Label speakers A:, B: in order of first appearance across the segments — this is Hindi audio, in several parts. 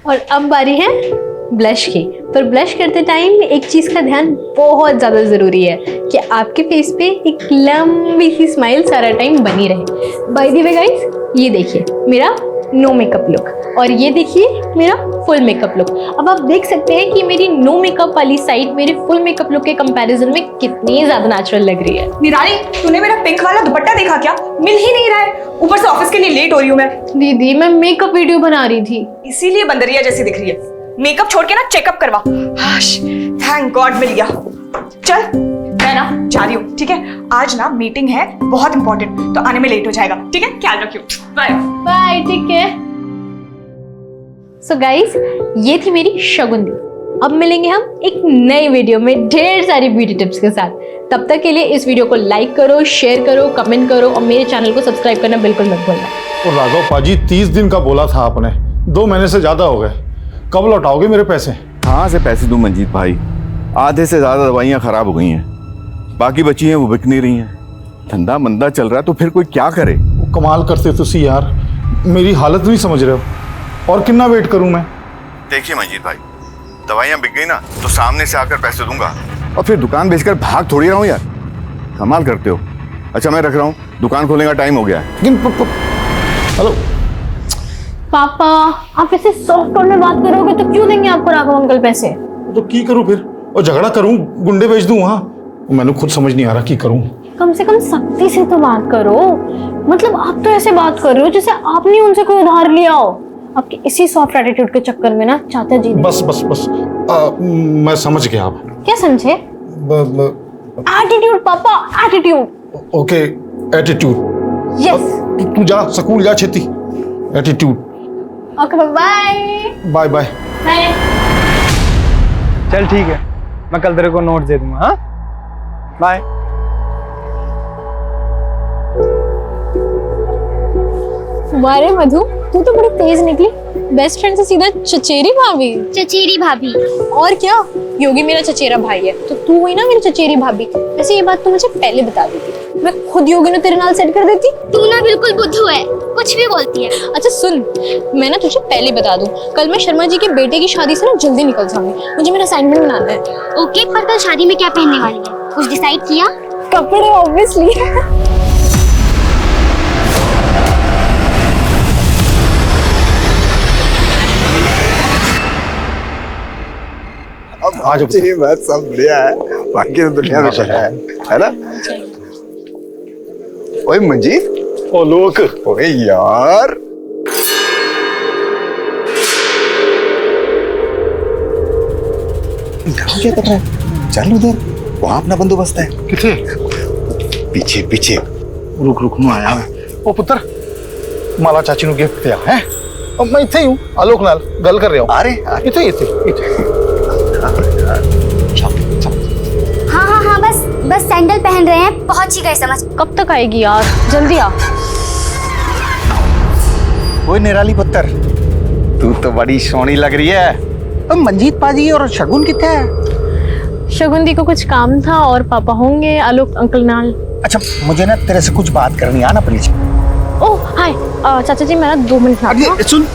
A: और अब बारी है ब्लश की। पर ब्लश करते टाइम एक चीज़ का ध्यान बहुत ज़्यादा ज़रूरी है कि आपके फेस पे एक लंबी सी स्माइल सारा टाइम बनी रहे। बाय द वे गाइस, ये देखिए मेरा नो मेकअप लुक और ये देखिए मेरा फुल मेकअप लुक। अब आप देख सकते हैं कि मेरी नो मेकअप वाली साइड मेरे फुल मेकअप लुक के कंपैरिजन में कितनी ज़्यादा नेचुरल लग रही है।
B: निराली, तूने मेरा पिंक वाला दुपट्टा देखा क्या? मिल ही नहीं रहा है। ऊपर से ऑफिस के लिए लेट हो रही हूँ मैं।
A: दीदी मैं मेकअप वीडियो बना रही थी,
B: इसीलिए बंदरिया जैसी दिख रही है। मेकअप छोड़ के ना चेकअप करवा। थैंक गॉड मिल गया। चल मैं ना जा रही हूँ, ठीक है? आज ना मीटिंग है बहुत इंपॉर्टेंट, तो आने में लेट हो जाएगा, ठीक है? ख्याल रखियो। Bye
A: bye. ठीक है। सो गाइस, ये थी मेरी शगुन दी। अब मिलेंगे हम एक नई वीडियो में ढेर सारी ब्यूटी टिप्स के साथ। तब तक के लिए इस वीडियो को लाइक करो, शेयर करो, कमेंट करो और मेरे चैनल को सब्सक्राइब करना बिल्कुल मत भूलना।
C: और राघव पाजी 30 दिन का बोला था आपने, 2 महीने से ज्यादा हो गए। कब लौटाओगे मेरे पैसे?
D: कहाँ से पैसे दूं मंजीत भाई? आधे से ज्यादा दवाइयाँ खराब हो गई हैं, बाकी बची हैं वो बिक नहीं रही हैं। धंधा मंदा चल रहा है तो फिर कोई क्या करे?
C: कमाल करते तुसी यार, मेरी हालत नहीं समझ रहे हो। और कितना वेट करूं मैं?
D: देखिए मंजीत भाई, दवाइयाँ बिक गई ना तो सामने से आकर पैसे दूंगा और फिर दुकान बेचकर भाग थोड़ी रहा हूँ यार। कमाल करते हो। अच्छा मैं रख रहा हूँ, दुकान खोलने का टाइम हो गया है।
C: हेलो
A: पापा, आप ऐसे सॉफ्ट टोन में बात करोगे तो क्यों देंगे आपको राघव अंकल पैसे?
C: तो की करूं फिर? और झगड़ा करूं, गुंडे भेज दूं? वहां मैंने खुद समझ नहीं आ रहा की करूं।
A: कम से कम सख्ती से तो बात करो। मतलब आप तो ऐसे बात कर रहे हो जैसे आपने उनसे कोई उधार लिया हो। आपके इसी सॉफ्ट एटीट्यूड के चक्कर में ना चाचा जी
C: बस बस बस मैं समझ गया। आप
A: क्या समझे? एटीट्यूड पापा, एटीट्यूड।
C: Okay attitude.
A: यस।
C: तू जा स्कूल जा छेती। Attitude.
A: Okay bye
C: bye bye.
A: Bye.
E: चल ठीक है, मैं कल तेरे को नोट दे दूंगा। हाँ बाय।
A: वारे मधु, तू तो बड़ी तेज निकली। बेस्ट फ्रेंड से सीधा चचेरी भाभी।
F: चचेरी भाभी।
A: और क्या, योगी मेरा चचेरा भाई है तो तू हुई ना मेरी चचेरी भाभी। वैसे ये बात तू मुझे पहले बता देती, मैं खुद योगी ने तेरे नाल सेट कर देती।
F: तू ना बिल्कुल बुद्धू है, कुछ भी बोलती है।
A: अच्छा सुन, मैं ना तुझे पहले बता दूं, कल मैं शर्मा जी के बेटे की शादी से ना जल्दी निकल जाऊंगी। मुझे मेरा असाइनमेंट बनाना है।
F: ओके, पर कल शादी में क्या पहनने वाली है? कुछ डिसाइड किया?
A: कपड़े ऑब्वियसली।
C: आज
D: ये बात सब बढ़िया है, बाकी तो दुनिया में है ना? ओए मंजीत,
C: ओ लोक,
D: ओए यार क्या कर रहा है? चल उधर, वहां अपना बंदोबस्त है।
C: किथे?
D: पीछे पीछे।
C: रुक रुक मैं आया। ओ पुत्र, माला चाची नु गिफ्ट दिया है। अब मैं इथे ही हूं, आलोक नाल गल कर रहा हूं।
D: अरे
C: इथे इथे
F: हाँ, बस सैंडल पहन रहे हैं, पहुंच ही गए समझ।
A: कब तक आएगी यार, जल्दी आ।
G: ओए निराली पुत्र,
D: तू तो बड़ी सोहनी लग रही है।
G: अब मंजीत पाजी और शगुन किथे है?
A: शगुन दी को कुछ काम था और पापा होंगे आलोक अंकल नाल।
G: अच्छा मुझे ना तेरे से कुछ बात करनी है ना प्लीज।
A: ओह हाय, चाचा जी मैं ना 2 मिनट में
G: अरे सुन,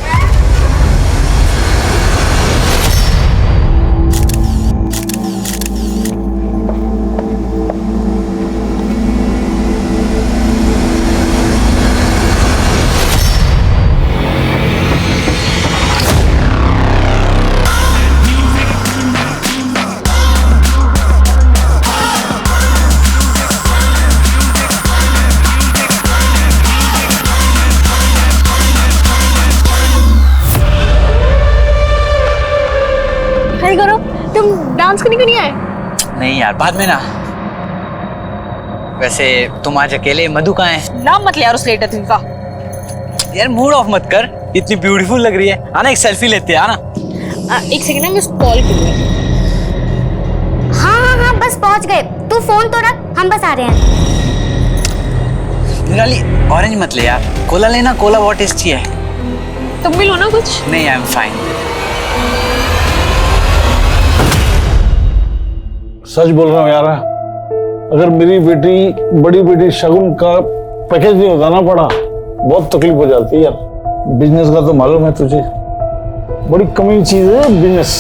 A: करो, तुम डांस करने क्यों नहीं आए?
H: नहीं यार, बाद में ना। वैसे तुम आज अकेले, मधु कहाँ है?
B: नाम मत ले यार उस लेटर का।
H: यार मूड ऑफ मत कर, इतनी ब्यूटीफुल लग रही है। आना एक सेल्फी लेते हैं, आना।
A: एक सेकंड ना, मैं उसको कॉल करूंगी।
F: हाँ, बस पहुंच गए। तू फोन तो रख, हम बस आ रहे हैं।
H: निराली ऑरेंज मत ले यार, कोला लेना, कोला बहुत टेस्टी है।
A: तुम भी लो ना कुछ।
H: नहीं, आई एम फाइन।
C: सच बोल रहा हूँ यार, अगर मेरी बेटी, बड़ी बेटी शगुन का पैकेज नहीं होता ना पड़ा, बहुत तकलीफ हो जाती है यार। बिजनेस का तो मालूम है तुझे, बड़ी कमी चीज है बिजनेस।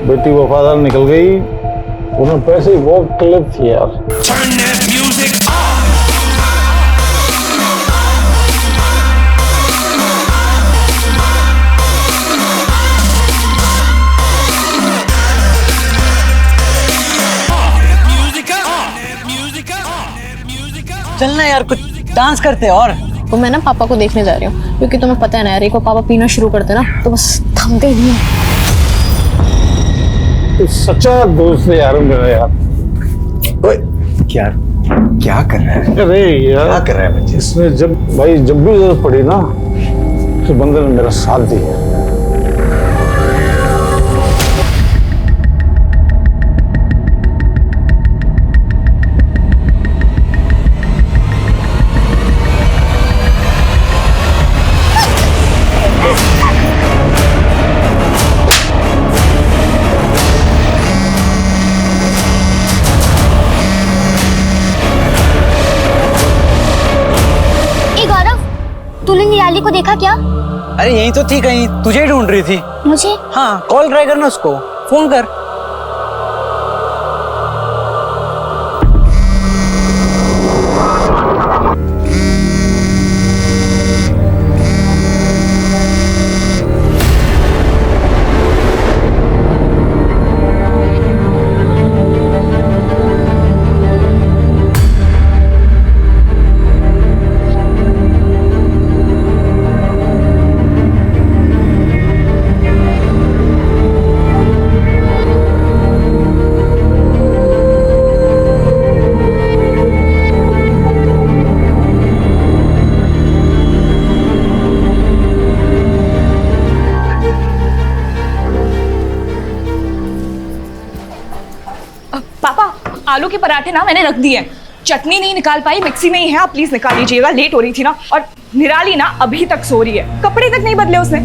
C: बेटी वफादार निकल गई, उन्हें पैसे की बहुत किल्लत थी यार।
H: चलना यार, कुछ डांस करते हैं। और
A: तो मैं ना पापा को देखने जा रही हूँ, क्योंकि तुम्हें पता है ना यार, एक बार पापा पीना शुरू करते ना तो बस थमते ही नहीं है।
C: तो सच्चा दोस्त है यार मेरा यार।
I: ओए क्या क्या कर रहा है?
C: अरे यार
I: क्या कर रहा है बच्चे?
C: इसने जब भी जरूरत पड़ी ना, तो बंदे ने मेरा साथ दिया।
F: तूने निराली को देखा क्या?
H: अरे यही तो थी, कहीं तुझे ही ढूंढ रही थी।
F: मुझे?
H: हाँ, कॉल ट्राई करना उसको, फोन कर।
B: आलू के पराठे ना मैंने रख दिए, चटनी नहीं निकाल पाई, मिक्सी में ही है, आप प्लीज निकाल लीजिएगा, लेट हो रही थी ना। और निराली ना अभी तक सो रही है, कपड़े तक नहीं बदले उसने।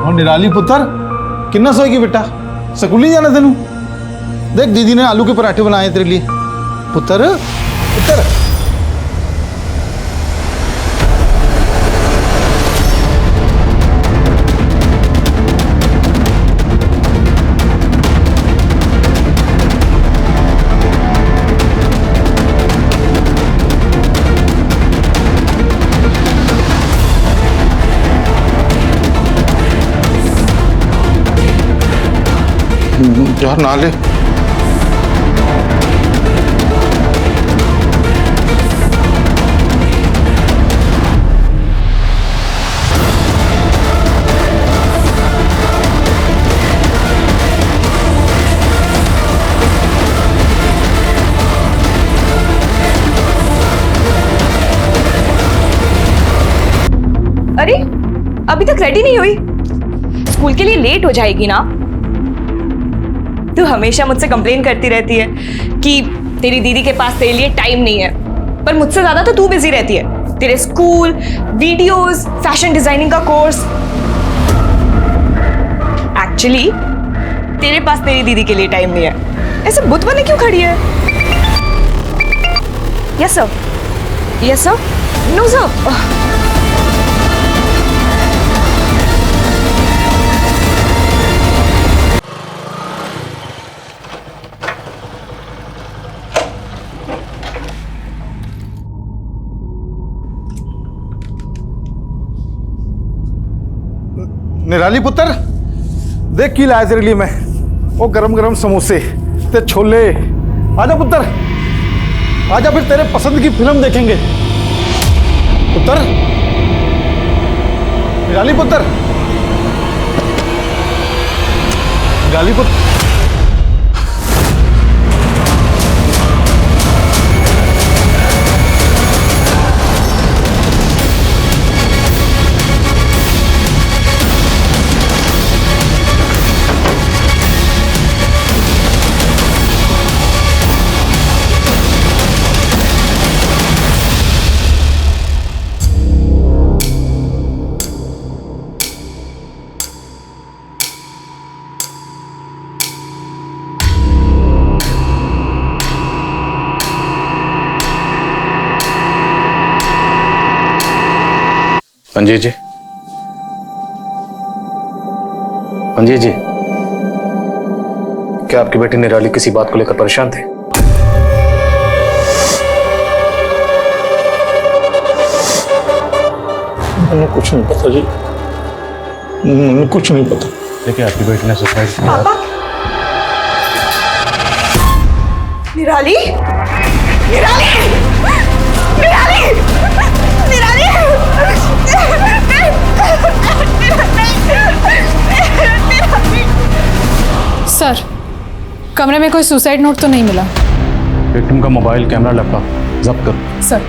C: और निराली पुत्र कितना सोएगी बेटा, स्कूल नहीं जाना तेनू? देख दीदी ने आलू के पराठे बनाए तेरे लिए। पुत्र पुत्र यार ना ले।
B: अरे अभी तक रेडी नहीं हुई, स्कूल के लिए लेट हो जाएगी ना। तू हमेशा मुझसे कंप्लेन करती रहती है कि तेरी दीदी के पास तेरे लिए टाइम नहीं है, पर मुझसे ज्यादा तो तू बिजी रहती है। तेरे स्कूल, वीडियोस, फैशन डिजाइनिंग का कोर्स। एक्चुअली तेरे पास तेरी दीदी के लिए टाइम नहीं है। ऐसे बुत बने क्यों खड़ी है? Yes sir, yes sir, no sir.
C: निराली पुत्र देख की लाया तेरे लिए मैं, वो गरम गरम समोसे ते छोले। आजा पुत्र आजा, फिर तेरे पसंद की फिल्म देखेंगे। पुत्र निराली पुत्र, निराली पुत्र।
J: पंजी जी, पंजी जी, क्या आपकी बेटी निराली किसी बात को लेकर परेशान थे?
C: मुझे कुछ नहीं पता जी, मुझे कुछ नहीं पता।
J: देखिए आपकी बेटी ने सुसाइड किया।
B: पापा, निराली, निराली, निराली, निराली,
K: सर, कमरे में कोई सुसाइड नोट तो नहीं मिला।
J: विक्टिम का मोबाइल, कैमरा, लैपटॉप जब्त करो।
K: सर,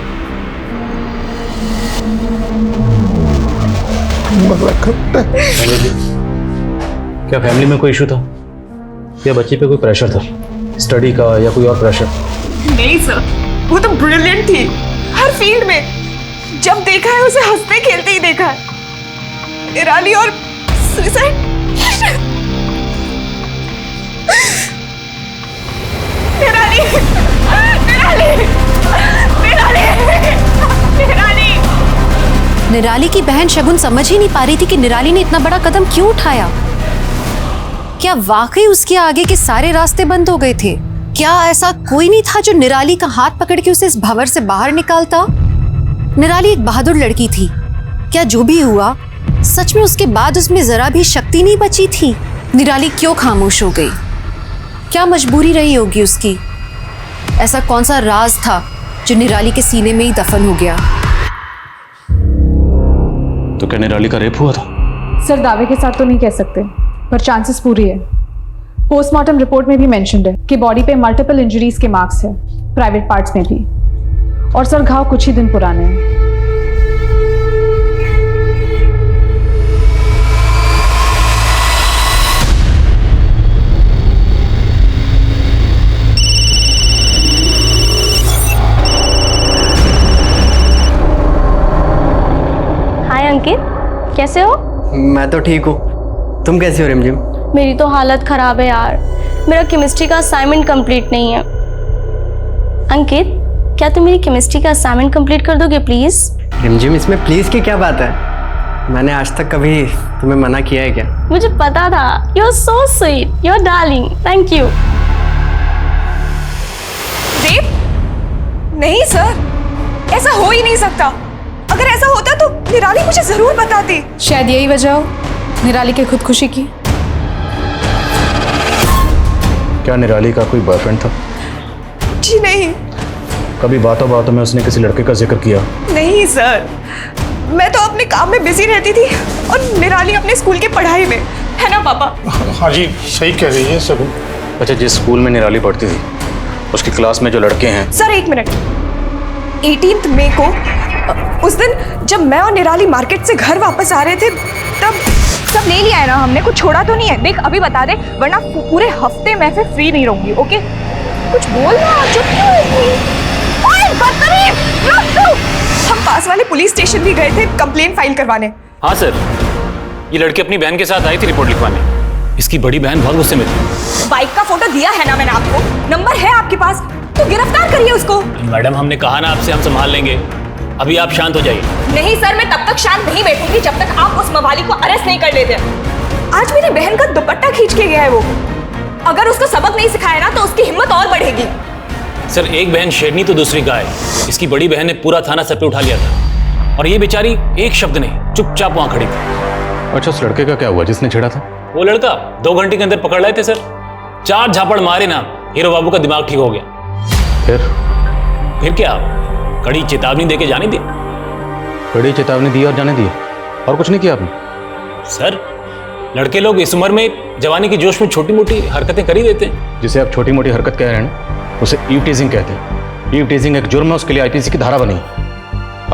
J: क्या फैमिली में कोई इशू था या बच्ची पे कोई प्रेशर था, स्टडी का या कोई और प्रेशर?
B: नहीं सर, वो तो ब्रिलियंट थी हर फील्ड में। जब देखा है उसे हंसते खेलते ही देखा है। निराली और सुसाइड। निराली, निराली, निराली, निराली।
L: निराली की बहन शगुन समझ ही नहीं पा रही थी कि निराली ने इतना बड़ा कदम क्यों उठाया। क्या वाकई उसके आगे के सारे रास्ते बंद हो गए थे? क्या ऐसा कोई नहीं था जो निराली का हाथ पकड़ के उसे इस भंवर से बाहर निकालता? निराली एक बहादुर लड़की थी। क्या जो भी हुआ, सच में उसके बाद उसमें जरा भी शक्ति नहीं बची थी? निराली क्यों खामोश हो गई? क्या मजबूरी रही होगी उसकी? ऐसा कौन सा राज था जो निराली के सीने में ही दफन हो गया?
J: तो क्या निराली का रेप हुआ था?
K: सर, दावे के साथ तो नहीं कह सकते, पर चांसेस पूरी है। पोस्टमार्टम रिपोर्ट में भी मेंशन्ड है कि बॉडी पे मल्टीपल इंजरीज के मार्क्स है, प्राइवेट पार्ट्स में भी। और सर, घाव कुछ ही दिन पुराने हैं।
M: हाय अंकित, कैसे हो?
I: मैं तो ठीक हूँ, तुम कैसे हो रिमझिम?
M: मेरी तो हालत खराब है यार, मेरा केमिस्ट्री का असाइनमेंट कंप्लीट नहीं है। अंकित, क्या तुम मेरी केमिस्ट्री का असाइनमेंट कंप्लीट कर दोगे प्लीज?
I: रिमझिम, इसमें प्लीज की क्या बात है? मैंने आज तक कभी तुम्हें मना किया है क्या?
M: मुझे पता था। You are so sweet, you are darling, thank you.
B: Dev, नहीं सर, ऐसा हो ही नहीं सकता। अगर ऐसा होता तो निराली मुझे जरूर बताती।
K: शायद यही वजह हो निराली के खुदकुशी की।
J: क्या निराली का कोई बॉयफ्रेंड था?
B: जी नहीं।
J: कभी बातों बातों में उसने किसी लड़के का जिक्र किया?
B: नहीं सर, मैं तो अपने काम में बिजी रहती थी और निराली अपने स्कूल की पढ़ाई में, है ना पापा?
C: हाँ जी, सही कह रही है शगुन।
J: अच्छा, जिस स्कूल में निराली पढ़ती थी उसकी क्लास में जो लड़के हैं।
B: सर एक मिनट, 18 मई को उस दिन जब मैं और निराली मार्केट से घर वापस आ रहे थे तब सब ले लिया है ना हमने, कुछ छोड़ा तो नहीं है? देख अभी बता दे, वरना पूरे हफ्ते मैं फिर फ्री नहीं रहूंगी। ओके, कुछ बोल ना, चुप क्यों है इतनी? ओए बदतमीज, रुक रुक। हम पास वाले पुलिस स्टेशन भी गए थे कंप्लेंट फाइल करवाने।
N: हाँ सर, ये लड़की अपनी बहन के साथ आई थी रिपोर्ट लिखवाने। इसकी बड़ी बहन बहुत गुस्से में थी।
B: बाइक का फोटो दिया है ना मैंने आपको, नंबर है आपके पास, तो गिरफ्तार करिए उसको।
N: मैडम, हमने कहा ना आपसे, हम संभाल लेंगे। अभी आप शांत हो जाइए।
B: नहीं सर, मैं तब तक शांत नहीं बैठूंगी जब तक आप उस मवाली को अरेस्ट नहीं कर लेते। आज मेरी बहन का दुपट्टा खींच के गया है वो। अगर उसको सबक नहीं सिखाया ना तो उसकी हिम्मत और बढ़ेगी।
N: सर, एक बहन शेरनी तो दूसरी गाय। इसकी बड़ी बहन ने पूरा थाना सर पे उठा लिया था और ये बेचारी एक शब्द नहीं, चुपचाप वहां खड़ी थी।
J: अच्छा, उस लड़के का क्या हुआ जिसने छेड़ा था?
N: वो लड़का 2 घंटे के अंदर पकड़ लाए थे सर। 4 झापड़ मारे ना, हीरो बाबू का दिमाग ठीक हो गया। फिर क्या, कड़ी चेतावनी देके जाने दी।
J: कड़ी चेतावनी दी और जाने दी, और कुछ नहीं किया आपने?
N: सर, लड़के लोग इस उम्र में जवानी के जोश में छोटी मोटी हरकतें कर ही देते हैं।
J: जिसे आप छोटी मोटी हरकत कह रहे हैं ना, उसे ईव टीजिंग कहते हैं। ईव टीजिंग एक जुर्म है, उसके लिए आईपीसी की धारा बनी।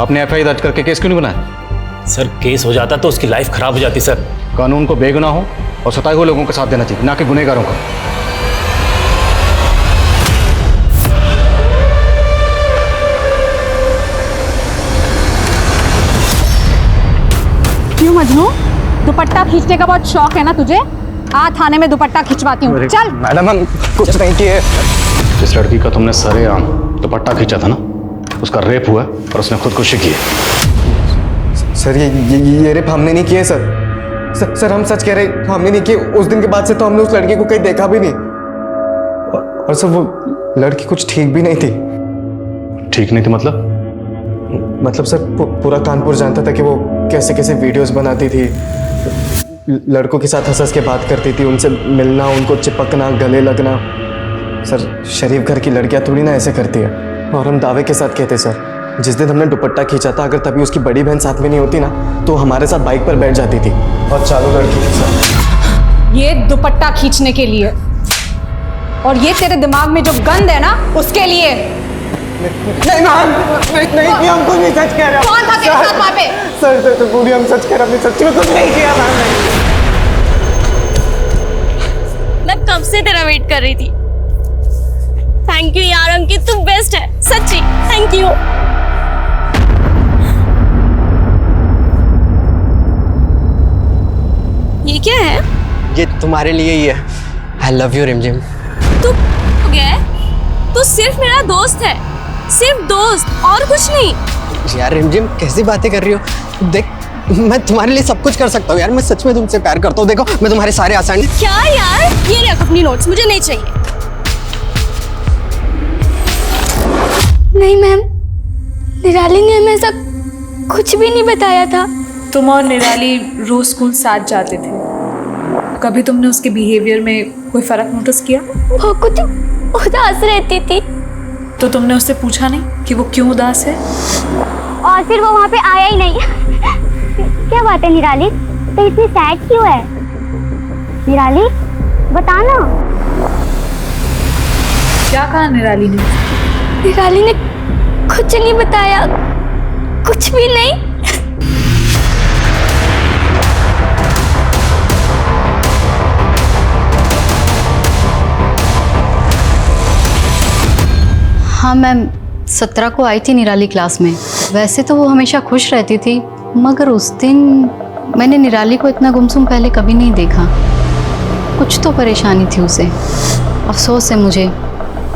J: आपने एफआईआर दर्ज करके केस क्यों नहीं बनाया?
N: सर, केस हो जाता तो उसकी लाइफ खराब हो जाती सर।
J: कानून को बेगुनाह हो और सताए हुए लोगों का साथ देना चाहिए, ना कि गुनहगारों का।
K: क्यों मजनू, दुपट्टा खींचने का बहुत शौक है ना तुझे? आ थाने में दुपट्टा खिंचवाती हूँ, चल।
J: मैडम, हम कुछ नहीं किए। जिस लड़की का तुमने सरेआम दुपट्टा खींचा था ना, उसका रेप हुआ और उसने खुदकुशी की।
I: सर ये रेप हमने नहीं किए सर हम सच कह रहे हैं, हमने नहीं किए। उस दिन के बाद से तो हमने उस लड़की को कहीं देखा भी नहीं। और सर वो लड़की कुछ ठीक भी नहीं थी।
J: ठीक नहीं थी मतलब
I: सर पूरा कानपुर जानता था कि वो कैसे कैसे वीडियोस बनाती थी, लड़कों के साथ हंस के बात करती थी, उनसे मिलना, उनको चिपकना, गले लगना। सर शरीफ घर की लड़कियां थोड़ी ना ऐसे करती है। और हम दावे के साथ कहते सर, जिस दिन हमने दुपट्टा खींचा था, अगर तभी उसकी बड़ी बहन साथ में नहीं होती ना तो हमारे साथ बाइक पर बैठ जाती थी और चालू लड़की के साथ।
K: ये दुपट्टा खींचने के लिए और ये तेरे दिमाग में जो गंद है ना उसके लिए।
I: नहीं मैम, नहीं हम कुछ नहीं सच कह रहे।
K: कौन था तेरे साथ वहाँ पे?
I: सर तो पूरी हम सच कह रहे, हमने सच्ची में कुछ नहीं किया मैम।
M: मैं कब से तेरा वेट कर रही थी। थैंक यू यार अंकित, तू बेस्ट है सच्ची, थैंक यू। ये क्या है?
I: ये तुम्हारे लिए ही है। आई लव यू रिमझिम।
M: तू गया है? तू सिर्फ मेरा दोस्त है, सिर्फ दोस्त और कुछ नहीं।
I: यार रिमझिम कैसी बातें कर रही हो? देख मैं तुम्हारे लिए सब कुछ कर सकता हूँ यार, मैं सच में तुमसे प्यार करता हूँ। देखो मैं तुम्हारे सारे आसान।
M: क्या यार, ये रख अपनी नोट्स, मुझे नहीं चाहिए।
F: नहीं मैम, निराली ने हमें ऐसा कुछ भी नहीं बताया था।
K: तुम और निराली रोज स्कूल साथ जाते थे, कभी तुमने उसके बिहेवियर में कोई फर्क नोटिस किया?
F: वो कुछ उदास रहती थी।
K: तो तुमने उससे पूछा नहीं कि वो क्यों उदास है?
F: और फिर वो वहाँ पे आया ही नहीं। क्या बात है निराली, तो इतनी सैड क्यों है? निराली बताना।
K: क्या कहा निराली ने?
F: निराली ने कुछ नहीं बताया, कुछ भी नहीं।
L: हाँ मैम, 17 को आई थी निराली क्लास में। वैसे तो वो हमेशा खुश रहती थी, मगर उस दिन मैंने निराली को इतना गुमसुम पहले कभी नहीं देखा। कुछ तो परेशानी थी उसे। अफसोस है मुझे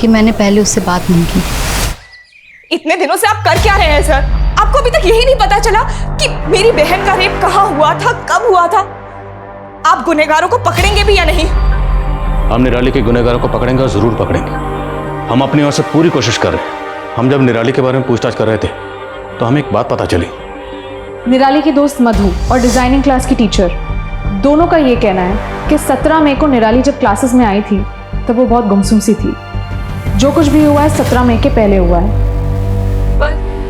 L: कि मैंने पहले उससे बात नहीं की।
B: इतने दिनों से आप कर क्या रहे हैं सर? आपको अभी तक यही नहीं पता चला कि मेरी बहन का रेप कहाँ हुआ था, कब हुआ था? आप गुनहगारों को पकड़ेंगे भी या नहीं?
J: हम निराली के गुनहगारों को पकड़ेंगे और जरूर पकड़ेंगे। हम अपनी ओर से पूरी कोशिश कर रहे हैं। हम जब निराली के बारे में पूछताछ कर रहे थे तो हमें एक बात पता चली।
K: निराली की दोस्त मधु और डिजाइनिंग क्लास की टीचर दोनों का ये कहना है कि 17 मई को निराली जब क्लासेस में आई थी तब वो बहुत गुमसुम सी थी। जो कुछ भी हुआ है 17 मई के पहले हुआ है।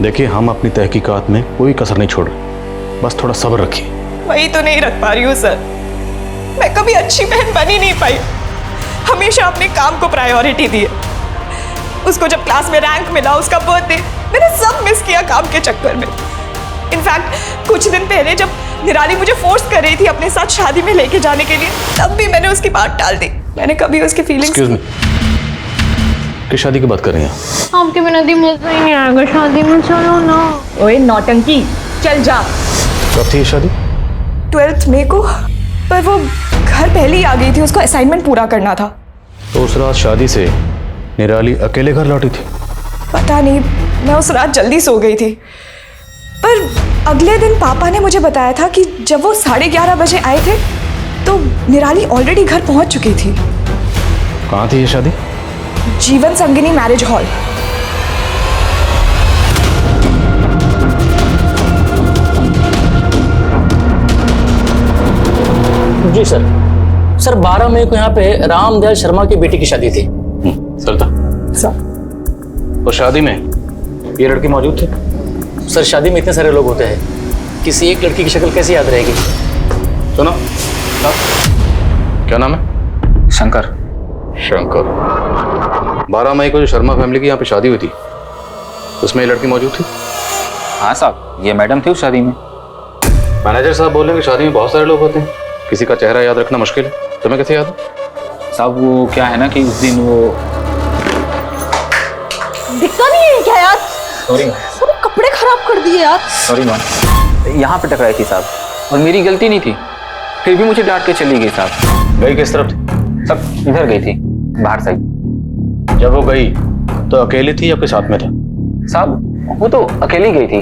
J: देखिए, हम अपनी तहकीकात में कोई कसर नहीं छोड़ रहे, बस थोड़ा सब्र रखिए।
B: वही तो नहीं रख पा रही हूँ सर। मैं कभी अच्छी बहन बन ही नहीं पाई, हमेशा अपने काम को प्रायोरिटी दी। उसको जब क्लास में रैंक मिला, उसका बर्थडे, मैंने सब मिस किया काम के चक्कर में। इनफैक्ट कुछ दिन पहले जब निराली मुझे फोर्स कर रही थी अपने साथ शादी में लेके जाने के लिए, तब भी मैंने उसकी बात टाल दी। मैंने कभी उसकी फीलिंग्स।
J: एक्सक्यूज मी, किस शादी की बात कर रही हैं?
A: आपके बिना दी मजा ही नहीं आएगा शादी में, चलो ना।
B: ओए नौटंकी, चल जा।
J: कब थी ये शादी?
B: 12 मई को, पर वो घर पहले ही आ गई थी, उसको असाइनमेंट पूरा करना था।
J: तो उस रात शादी से निराली अकेले घर लौटी थी?
B: पता नहीं, मैं उस रात जल्दी सो गई थी। पर अगले दिन पापा ने मुझे बताया था कि जब वो 11:30 बजे आए थे तो निराली ऑलरेडी घर पहुंच चुकी थी।
J: कहाँ थी ये शादी?
B: जीवन संगिनी मैरिज हॉल।
N: जी सर। सर 12 मई को यहाँ पे रामदयाल शर्मा की बेटी की शादी थी।
J: सर था
B: सर।
J: और शादी में ये लड़की मौजूद थी?
N: सर शादी में इतने सारे लोग होते हैं, किसी एक लड़की की शक्ल कैसे याद रहेगी?
J: सुनो, क्या नाम है?
O: शंकर।
J: शंकर। 12 मई को जो शर्मा फैमिली की यहाँ पे शादी हुई थी उसमें ये लड़की मौजूद थी?
O: हाँ साहब, ये मैडम थी उस शादी में।
J: मैनेजर साहब बोल रहे हैं कि शादी में बहुत सारे लोग होते हैं, किसी का चेहरा याद रखना मुश्किल है। तुम्हें कैसे याद है?
O: साहब वो क्या है ना कि उस दिन वो
K: दिखता नहीं है क्या यार?
O: सॉरी
K: कपड़े खराब कर दिए यार।
O: सॉरी मैम, यहाँ पे टकराई थी साहब, और मेरी गलती नहीं थी, फिर भी मुझे डांट के चली गई साहब।
J: गई किस तरफ थी?
O: सब इधर गई थी, बाहर साइड।
J: जब वो गई तो अकेली थी या आपके साथ में था?
O: साहब वो तो अकेली गई थी।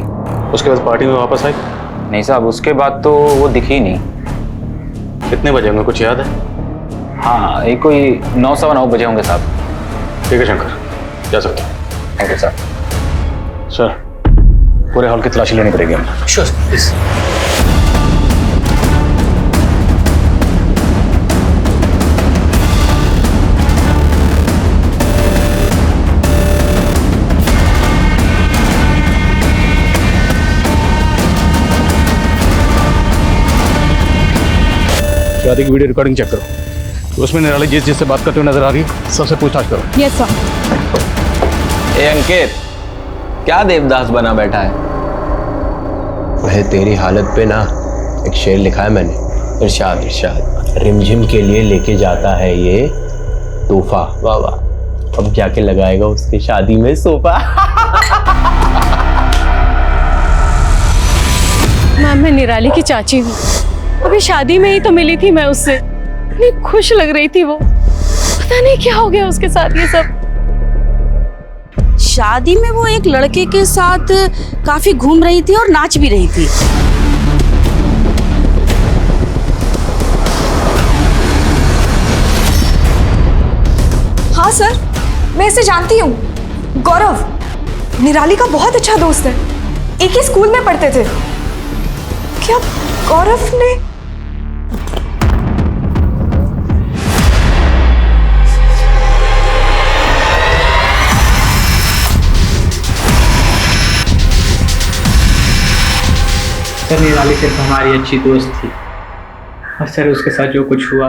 J: उसके बाद पार्टी में वापस आई?
O: नहीं साहब, उसके बाद तो वो दिखी नहीं।
J: कितने बजे होंगे, कुछ याद है?
O: हाँ, ये कोई 9 सवा 9 बजे होंगे साहब।
J: ठीक है शंकर, जा सकते हैं।
O: Thank you sir.
J: सर, पूरे हॉल की तलाशी लेनी पड़ेगी हमें।
N: Sure please.
J: शादी की वीडियो रिकॉर्डिंग चेक करो, उसमें निराली जिससे बात करते हुए नजर आ रही है सबसे पूछताछ करो।
K: Yes sir.
O: ए अंकित, क्या देवदास बना बैठा है?
P: वह तेरी हालत पे ना एक शेर लिखा है मैंने, इरशाद इरशाद, रिमझिम के लिए लेके जाता है ये तोहफा, वाह वाह, अब जाके लगाएगा उसकी शादी में सोफा।
M: मैम, मैं निराली की चाची हूँ। अभी शादी में ही तो मिली थी मैं उससे, इतनी खुश लग रही थी वो, पता नहीं क्या हो गया उसके साथ ये सब।
Q: शादी में वो एक लड़के के साथ काफी घूम रही थी और नाच भी रही थी।
B: हाँ सर, मैं इसे जानती हूँ। गौरव निराली का बहुत अच्छा दोस्त है, एक ही स्कूल में पढ़ते थे। क्या गौरव ने?
R: सर, निराली सिर्फ हमारी अच्छी दोस्त थी और सर उसके साथ जो कुछ हुआ,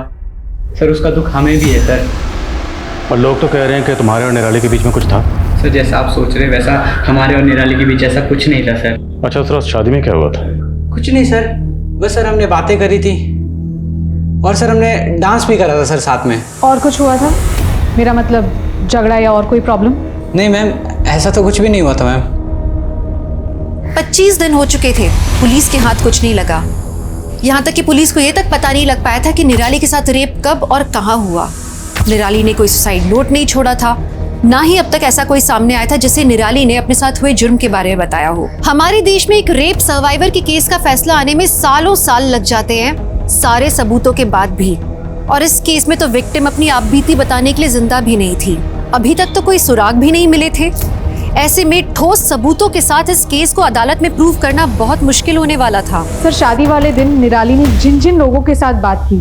R: सर उसका दुख हमें भी है सर।
J: और लोग तो कह रहे हैं कि तुम्हारे और निराली के बीच में कुछ था।
R: सर, जैसा आप सोच रहे हैं वैसा हमारे और निराली के बीच ऐसा कुछ नहीं था सर।
J: अच्छा, उस रात शादी में क्या हुआ था?
R: कुछ नहीं सर, बस सर हमने बातें करी थी और सर हमने डांस भी करा था सर साथ में।
K: और कुछ हुआ था? मेरा मतलब झगड़ा या और कोई प्रॉब्लम?
R: नहीं मैम, ऐसा तो कुछ भी नहीं हुआ था मैम।
L: 25 दिन हो चुके थे, पुलिस के हाथ कुछ नहीं लगा। यहाँ तक कि पुलिस को ये तक पता नहीं लग पाया था कि निराली के साथ रेप कब और कहाँ हुआ। निराली ने कोई सुसाइड नोट नहीं छोड़ा था, ना ही अब तक ऐसा कोई सामने आया था जिसे निराली ने अपने साथ हुए जुर्म के बारे में बताया हो। हमारे देश में एक रेप सर्वाइवर के केस का फैसला आने में सालों साल लग जाते हैं, सारे सबूतों के बाद भी। और इस केस में तो विक्टिम अपनी आपबीती बताने के लिए जिंदा भी नहीं थी। अभी तक तो कोई सुराग भी नहीं मिले थे। ऐसे में ठोस सबूतों के साथ इस केस को अदालत में प्रूव करना बहुत मुश्किल होने वाला था।
K: सर, शादी वाले दिन निराली ने जिन जिन लोगों के साथ बात की,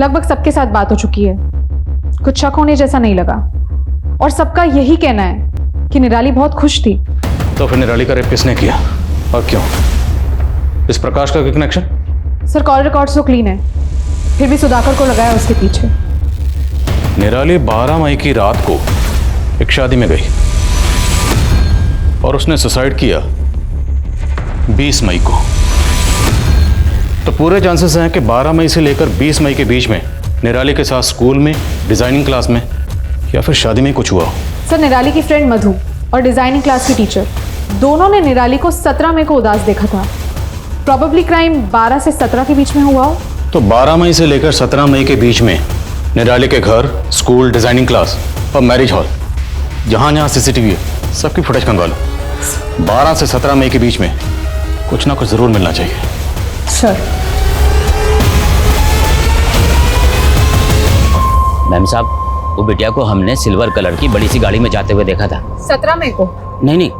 K: लगभग सबके साथ बात हो चुकी है। कुछ शक होने जैसा नहीं लगा और सबका यही कहना है कि निराली बहुत खुश थी।
J: तो फिर निराली का रेप किसने किया और क्यों? इस प्रकाश का कनेक्शन?
K: सर, कॉल रिकॉर्ड्स तो क्लीन है, फिर भी सुधाकर को लगाया उसके पीछे।
J: निराली 12 मई की रात को एक शादी में गई और उसने सुसाइड किया 20 मई को। तो पूरे चांसेस हैं कि 12 मई से लेकर 20 मई के बीच में निराली के साथ स्कूल में, डिजाइनिंग क्लास में या फिर शादी में कुछ हुआ हो।
K: सर, निराली की फ्रेंड मधु और डिजाइनिंग क्लास की टीचर दोनों ने निराली को 17 मई को उदास देखा था। प्रॉबेबली क्राइम 12 से 17 के बीच में हुआ हो।
J: तो 12 मई से लेकर 17 मई के बीच में निराली के घर, स्कूल, डिजाइनिंग क्लास और मैरिज हॉल, जहां जहां सीसीटीवी है, सबकी फुटेज मंगवा लो। 12 से 17 मई के बीच में कुछ ना कुछ जरूर मिलना चाहिए।
K: सर।
S: मैम साहब, वो बिटिया को हमने सिल्वर कलर की बड़ी सी गाड़ी में जाते हुए देखा था।
K: 17 मई को?
S: नहीं,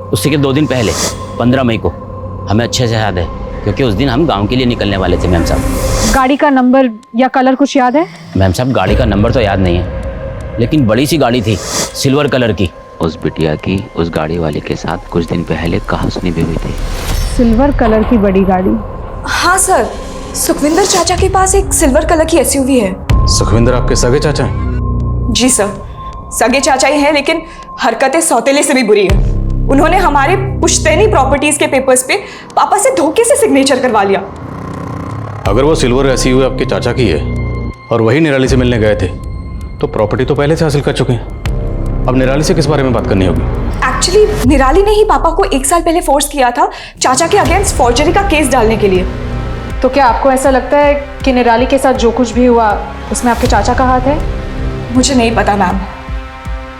S: उससे के 2 दिन पहले 15 मई को। हमें अच्छे से याद है क्योंकि उस दिन हम गांव के लिए निकलने वाले थे। मैम साहब,
K: गाड़ी का नंबर या कलर कुछ याद है?
S: मैम साहब, गाड़ी का नंबर तो याद नहीं है, लेकिन बड़ी सी गाड़ी थी सिल्वर कलर की। उस बिटिया की उस गाड़ी वाले के साथ कुछ दिन पहले कहासुनी भी हुई थी।
K: सिल्वर कलर की बड़ी गाड़ी?
B: हाँ सर, सुखविंदर चाचा के पास एक सिल्वर कलर की एसयूवी है।
J: सुखविंदर आपके सगे चाचा हैं?
B: जी सर, सगे चाचा ही हैं, लेकिन हरकतें सौतेले से भी बुरी है। उन्होंने हमारे पुश्तैनी प्रॉपर्टीज के पेपर्स पे पापा से धोखे से सिग्नेचर करवा लिया।
J: अगर वो सिल्वर एसयूवी आपके चाचा की है और वही निराली से मिलने गए थे, तो प्रॉपर्टी तो पहले से हासिल कर चुके हैं। अब निराली से किस बारे में बात करनी होगी?
B: एक्चुअली निराली ने ही पापा को 1 साल पहले फोर्स किया था चाचा के अगेंस्ट फॉर्जरी का केस डालने के लिए।
K: तो क्या आपको ऐसा लगता है कि निराली के साथ जो कुछ भी हुआ उसमें आपके चाचा का हाथ है?
B: मुझे नहीं पता मैम,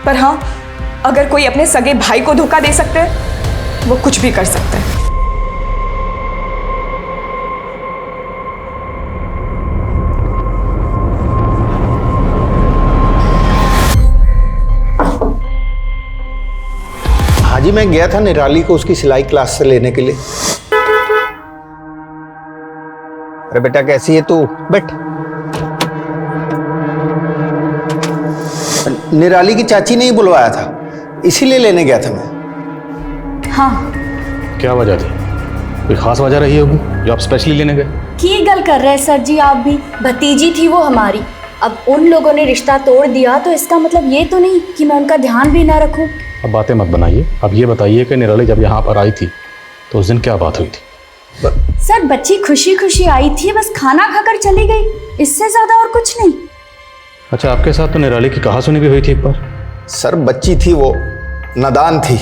B: पर हाँ, अगर कोई अपने सगे भाई को धोखा दे सकते हैं, वो कुछ भी कर सकते हैं।
G: जी मैं गया था निराली को उसकी सिलाई क्लास से लेने के लिए। अरे बेटा कैसी है तू? बैठ। निराली की चाची ने ही बुलवाया था, इसीलिए लेने गया था मैं।
Q: हाँ।
J: क्या वजह थी? कोई खास वजह रही होगी जो आप स्पेशली लेने गए?
Q: की गल कर रहे हैं सर जी आप भी। भतीजी थी वो हमारी, अब उन लोगों ने रिश्ता तोड़ दिया तो इसका मतलब ये तो नहीं कि मैं उनका ध्यान भी ना रखूं।
J: अब बातें मत बनाइए, अब ये बताइए कि निराली जब यहाँ पर आई थी तो उस दिन क्या बात हुई थी?
Q: सर बच्ची खुशी खुशी आई थी, बस खाना खाकर चली गई, इससे ज्यादा और कुछ नहीं।
J: अच्छा, आपके साथ तो निराली की कहा सुनी भी हुई थी एक बार।
G: सर बच्ची थी वो, नादान थी।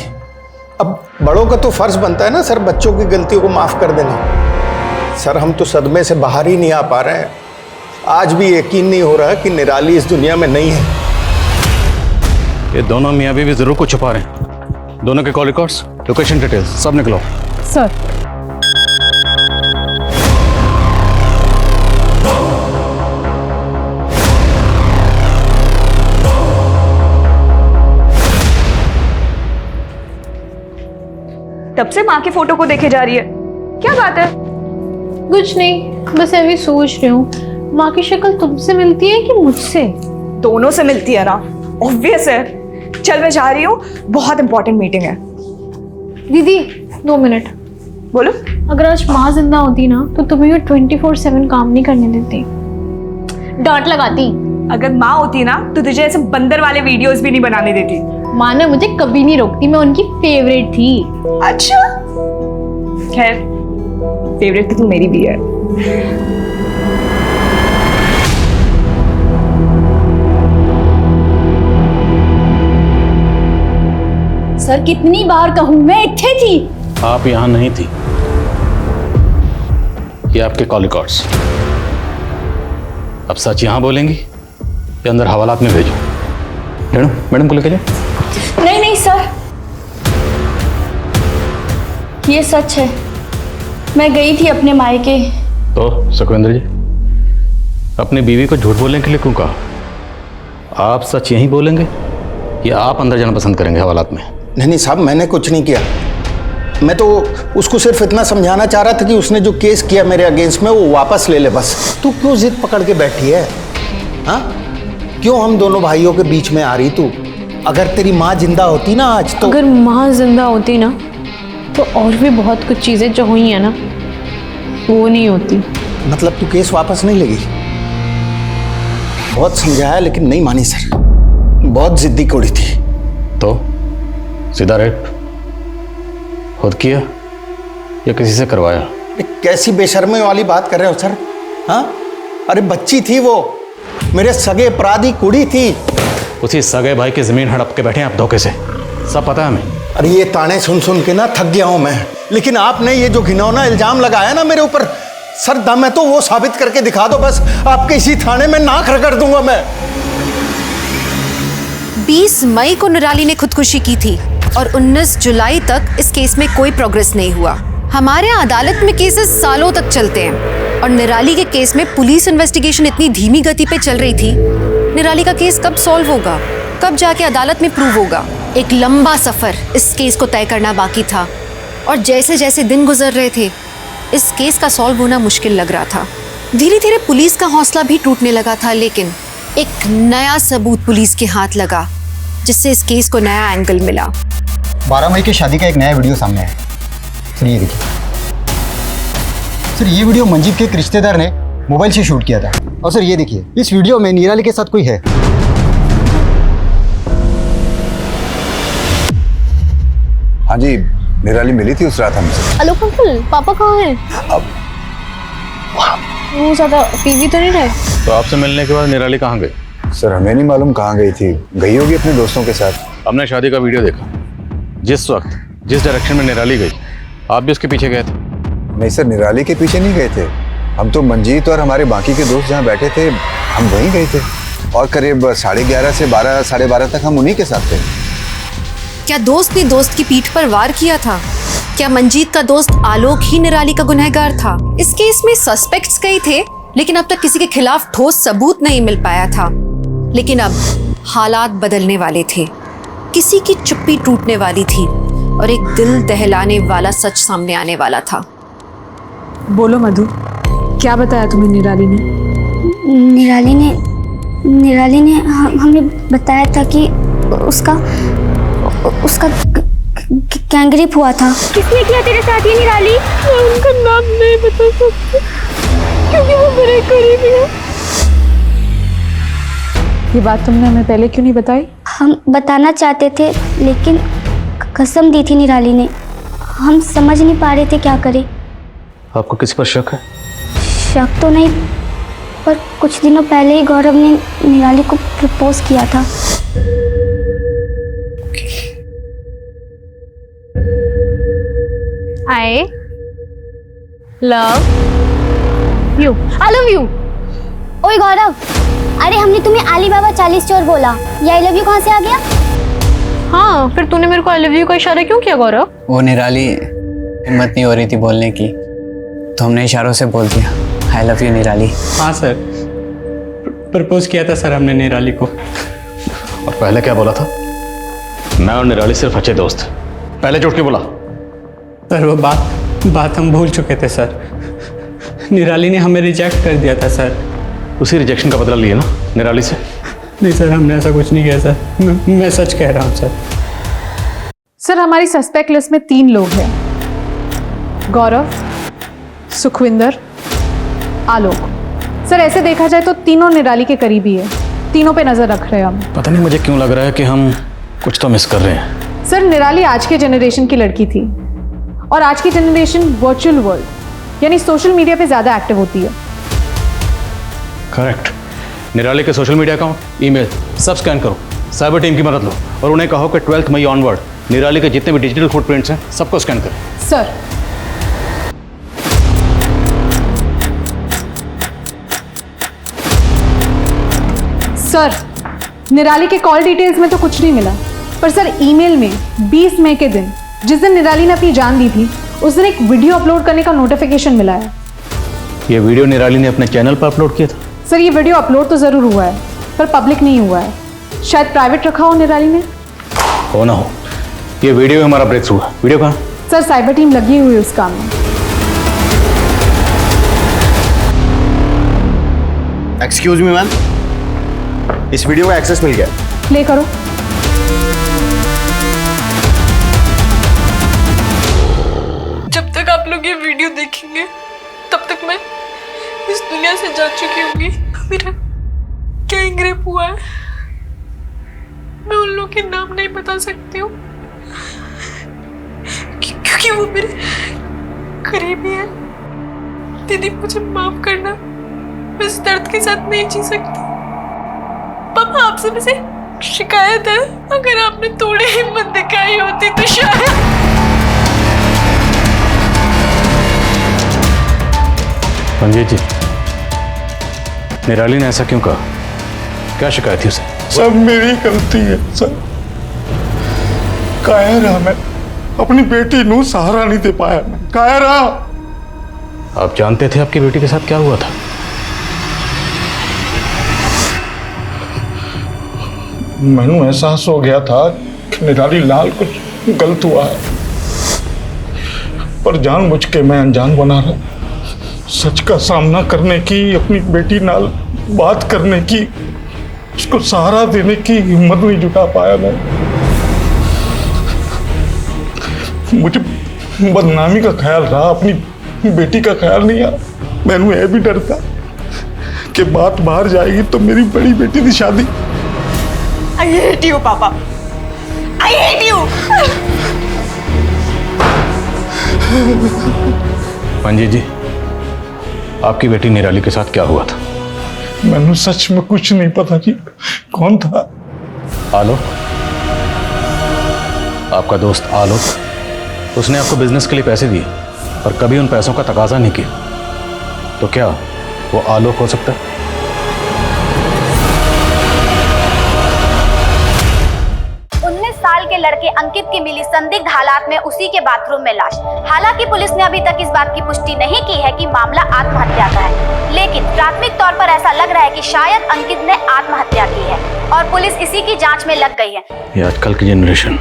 G: अब बड़ों का तो फर्ज बनता है ना सर बच्चों की गलतियों को माफ कर देना। सर हम तो सदमे से बाहर ही नहीं आ पा रहे हैं। आज भी यकीन नहीं हो रहा कि निराली इस दुनिया में नहीं है।
J: ये दोनों मियाँ बीवी जरूर कुछ छुपा रहे हैं। दोनों के कॉल रिकॉर्ड्स, लोकेशन डिटेल्स सब निकलो।
K: सर।
B: तब से माँ के फोटो को देखे जा रही है, क्या बात है?
A: कुछ नहीं, बस अभी सोच रही हूँ माँ की शक्ल तुमसे मिलती है कि मुझसे?
B: दोनों से मिलती है ना, ऑब्वियस है। चल मैं जा रही हूँ, बहुत इंपॉर्टेंट मीटिंग है।
A: दीदी 2 मिनट।
B: बोलो।
A: अगर आज माँ जिंदा होती ना तो तुम्हें 24/7 काम नहीं करने देती, डांट लगाती।
B: अगर माँ होती ना तो तुझे ऐसे बंदर वाले वीडियोस भी नहीं बनाने देती।
A: माँ ने मुझे कभी नहीं रोकती, मैं उनकी फेवरेट थी।
B: अच्छा, खैर फेवरेट तो तू मेरी भी है।
Q: सर कितनी बार कहूं, मैं इत्थे थी।
J: आप यहाँ नहीं थी। ये आपके कॉल रिकॉर्ड्स। अब सच यहाँ बोलेंगी या अंदर हवालात में भेजो? मैडम को लेके जाओ।
Q: नहीं नहीं सर, ये सच है, मैं गई थी अपने मायके।
J: तो सुखविंदर जी, अपनी बीवी को झूठ बोलने के लिए क्यों कहा? आप सच यही बोलेंगे या आप अंदर जाना पसंद करेंगे हवालात में?
G: नहीं साहब, मैंने कुछ नहीं किया। मैं तो उसको सिर्फ इतना समझाना चाह रहा था कि उसने जो केस किया मेरे अगेंस्ट में वो वापस ले ले बस। तू क्यों जिद पकड़ के बैठी है? हाँ, क्यों हम दोनों भाइयों के बीच में आ रही तू? अगर तेरी माँ जिंदा होती ना आज तो।
A: अगर माँ जिंदा होती ना तो और भी बहुत कुछ चीजें जो हुई है ना वो नहीं होती।
G: मतलब तू केस वापस नहीं लेगी? बहुत समझाया लेकिन नहीं मानी सर, बहुत जिद्दी कोड़ी थी।
J: तो सीधा रेप खुद किया या किसी से करवाया?
G: कैसी बेशर्मी वाली बात कर रहे हो सर? हाँ, अरे बच्ची थी वो, मेरे सगे अपराधी कुड़ी थी।
J: उसी सगे भाई की जमीन हड़प के बैठे हैं आप धोखे से, सब पता है हमें।
G: अरे ये ताने सुन सुन के ना थक गया हूं मैं, लेकिन आपने ये जो घिनौना इल्जाम लगाया ना मेरे ऊपर, सर दम है तो वो साबित करके दिखा दो बस, आपके इसी थाने में नाक रगड़ दूंगा मैं।
L: 20 मई को निराली ने खुदकुशी की थी और 19 जुलाई तक इस केस में कोई प्रोग्रेस नहीं हुआ। हमारे यहाँ अदालत में केसेस सालों तक चलते हैं और निराली के केस में पुलिस इन्वेस्टिगेशन इतनी धीमी गति पे चल रही थी। निराली का केस कब सॉल्व होगा, कब जाके अदालत में प्रूव होगा? एक लंबा सफर इस केस को तय करना बाकी था और जैसे जैसे दिन गुजर रहे थे इस केस का सॉल्व होना मुश्किल लग रहा था। धीरे धीरे पुलिस का हौसला भी टूटने लगा था, लेकिन एक नया सबूत पुलिस के हाथ लगा जिससे इस केस को नया एंगल मिला।
T: 12 मई की शादी का एक नया वीडियो सामने आया। सर ये देखिए सर, ये वीडियो मंजीत के एक रिश्तेदार ने मोबाइल से शूट किया था। और सर ये देखिए, इस वीडियो में निराली के साथ कोई है।
D: हाँ जी, निराली मिली थी उस रात हमसे।
A: हेलो अंकल, पापा कहाँ हैं?
D: अब
A: वो ज्यादा पीवी तो नहीं रहे?
J: तो आपसे मिलने के बाद निराली कहाँ गई?
D: सर हमें नहीं मालूम कहाँ गई थी, गई होगी अपने दोस्तों के साथ।
J: हमने शादी का वीडियो देखा, जिस वक्त जिस डायरेक्शन में निराली गई आप भी उसके पीछे गए थे।
D: नहीं सर, निराली के पीछे नहीं गए थे हम तो। मंजीत और हमारे बाकी के दोस्त जहाँ बैठे थे हम वहीं गए थे और करीब 11:30 से 12, 12:30 तक हम उन्हीं के साथ थे।
L: क्या दोस्त ने दोस्त की पीठ पर वार किया था? क्या मंजीत का दोस्त आलोक ही निराली का गुनहगार था? इस केस में सस्पेक्ट्स कई थे लेकिन अब तक किसी के खिलाफ ठोस सबूत नहीं मिल पाया था। लेकिन अब हालात बदलने वाले थे, किसी की चुप्पी टूटने वाली थी और एक दिल दहलाने वाला सच सामने आने वाला था।
K: बोलो मधु, क्या बताया तुम्हें निराली ने?
F: निराली ने हमें बताया था कि उसका गैंगरेप हुआ था। किसने किया तेरे साथ ये निराली?
M: मैं उनका नाम नहीं बता सकती क्योंकि वो मेरे करीबी है।
K: ये बात तुमने हमें पहले क्यों नहीं बताई?
F: हम बताना चाहते थे लेकिन कसम दी थी निराली ने। हम समझ नहीं पा रहे थे क्या करें।
J: आपको किसी पर शक है?
F: शक तो नहीं, पर कुछ दिनों पहले ही गौरव ने निराली को प्रपोज किया था।
A: I love you. I love you.
F: ओए गौरव, अरे हमने तुम्हें अलीबाबा 40 चोर बोला, ये आई लव यू कहाँ से आ गया?
A: हाँ, फिर तूने मेरे को आई लव यू का इशारा क्यों किया गौरव?
R: वो निराली हिम्मत नहीं हो रही थी बोलने की, तो हमने इशारों से बोल दिया आई लव यू निराली। हाँ सर, प्रपोज किया था सर हमने निराली को।
J: और पहले क्या बोला था? मैं और निराली सिर्फ अच्छे दोस्त। पहले झूठ क्यों बोला?
R: सर वो बात हम भूल चुके थे सर। निराली ने हमें रिजेक्ट कर दिया था सर।
J: उसी रिजेक्शन का बदला लिए ना निराली से?
R: नहीं सर, हमने ऐसा कुछ नहीं किया सर। मैं सच कह रहा हूँ सर।
K: सर हमारी सस्पेक्ट लिस्ट में 3 लोग हैं, गौरव, सुखविंदर, आलोक। सर ऐसे देखा जाए तो तीनों निराली के करीबी है, तीनों पे नजर रख रहे हैं हम।
J: पता नहीं मुझे क्यों लग रहा है कि हम कुछ तो मिस कर रहे हैं।
K: सर निराली आज के जनरेशन की लड़की थी और आज की जनरेशन वर्चुअल वर्ल्ड यानी सोशल मीडिया पे ज्यादा एक्टिव होती है।
J: करेक्ट। निराली के सोशल मीडिया अकाउंट, ईमेल सब स्कैन करो, साइबर टीम की मदद लो और उन्हें कहो कि 12 मई ऑनवर्ड निराली के जितने भी डिजिटल फुटप्रिंट्स हैं सबको स्कैन करें।
K: सर सर निराली के कॉल डिटेल्स में तो कुछ नहीं मिला, पर सर ईमेल में 20 मई के दिन, जिस दिन निराली ने अपनी जान दी थी, उस दिन एक वीडियो अपलोड करने का नोटिफिकेशन मिला है।
J: ये वीडियो निराली ने अपने चैनल पर अपलोड किया था?
K: सर ये वीडियो अपलोड तो जरूर हुआ है पर पब्लिक नहीं हुआ है, शायद प्राइवेट रखा हो निराली ने।
J: हो ना हो, ये वीडियो हमारा ब्रेक थ्रू है। वीडियो कहाँ?
K: सर साइबर टीम लगी हुई है उस काम में।
T: एक्सक्यूज मी मैम, इस वीडियो का एक्सेस मिल गया।
K: प्ले करो।
M: जब तक आप लोग ये वीडियो देखेंगे तब तक मैं इस दुनिया से जा चुकी होंगी। मेरा गैंगरेप हुआ है, मैं उन लोगों के नाम नहीं बता सकती हूँ क्योंकि वो मेरे करीबी है। दीदी मुझे माफ करना, मैं इस दर्द के साथ नहीं जी सकती। पापा आपसे मुझे शिकायत है, अगर आपने थोड़ी हिम्मत दिखाई होती तो शायद।
J: पंडित जी, निराली ने ऐसा क्यों कहा? क्या शिकायत थी उसे?
C: सब मेरी गलती है सर। कायर रहा मैं, अपनी बेटी नू सहारा नहीं दे पाया मैं, कायर रहा।
J: आप जानते थे आपकी बेटी के साथ क्या हुआ था?
C: मैनू एहसास हो गया था कि निराली लाल कुछ गलत हुआ है, पर जानबूझ के मैं अनजान बना रहा। सच का सामना करने की, अपनी बेटी नाल बात करने की, उसको सहारा देने की हिम्मत नहीं जुटा पाया मैं। मुझे बदनामी का ख्याल रहा, अपनी बेटी का ख्याल नहीं आया। मैनू यह भी डर था कि बात बाहर जाएगी तो मेरी बड़ी बेटी की शादी।
B: I hate you, पापा। I hate you।
J: पंडित जी, आपकी बेटी निराली के साथ क्या हुआ था?
C: मैंने सच में कुछ नहीं पता जी। कौन था?
J: आलोक, आपका दोस्त आलोक। उसने आपको बिजनेस के लिए पैसे दिए और कभी उन पैसों का तकाजा नहीं किया, तो क्या वो आलोक हो सकता है?
F: 19 साल के लड़के अंकित की मिली संदिग्ध हालात में उसी के बाथरूम में लाश। हालांकि पुलिस ने अभी तक इस बात की पुष्टि नहीं की है कि मामला आत्महत्या का है, लेकिन प्राथमिक तौर पर ऐसा लग रहा है कि शायद अंकित ने आत्महत्या की है और पुलिस इसी की जांच में लग गई है।
J: ये आजकल की जनरेशन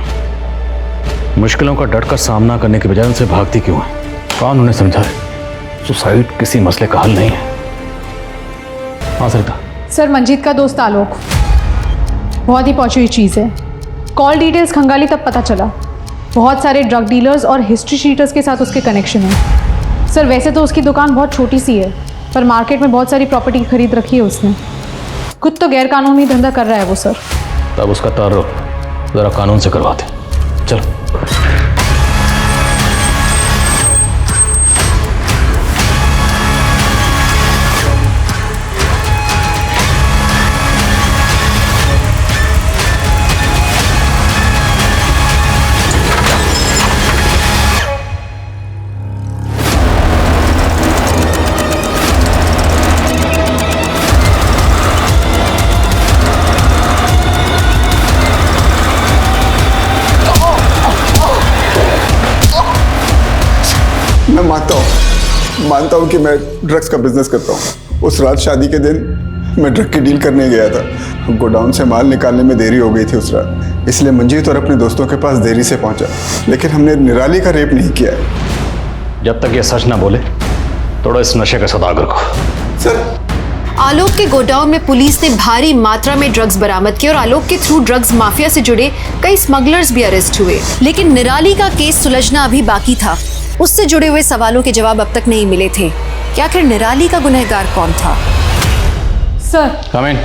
J: मुश्किलों का डट कर सामना करने के बजाय उनसे भागती क्यों है? कौन उन्हें समझाए सुसाइड किसी मसले का हल नहीं है। हाँ सरिता।
K: सर, मंजीत का दोस्त आलोक बहुत ही पहुंची हुई चीज़ है। कॉल डिटेल्स खंगाली तब पता चला बहुत सारे ड्रग डीलर्स और हिस्ट्री शीटर्स के साथ उसके कनेक्शन है। सर, वैसे तो उसकी दुकान बहुत छोटी सी है, पर मार्केट में बहुत सारी प्रॉपर्टी खरीद रखी है उसने। खुद तो गैर कानूनी धंधा कर रहा है वो सर।
J: तब उसका तारुफ जरा कानून से करवाते। चलो।
U: मैं मानता हूँ कि मैं ड्रग्स का बिजनेस करता हूँ। उस रात शादी के दिन मैं ड्रग की डील करने गया था। गोडाउन से माल निकालने में देरी हो गई थी उस रात, इसलिए मंजीत और अपने दोस्तों के पास देरी से पहुंचा। लेकिन हमने निराली का रेप नहीं किया है।
J: जब तक ये सच ना बोले थोड़ा इस नशे का सौदागर को।
U: सर,
L: आलोक के गोडाउन में पुलिस ने भारी मात्रा में ड्रग्स बरामद किए और आलोक के थ्रू ड्रग्स माफिया से जुड़े कई स्मगलर्स भी अरेस्ट हुए। लेकिन निराली का केस सुलझना अभी बाकी था। उससे जुड़े हुए सवालों के जवाब अब तक नहीं मिले थे कि आखिर निराली का गुनहगार कौन था।
K: सर,
J: कम इन।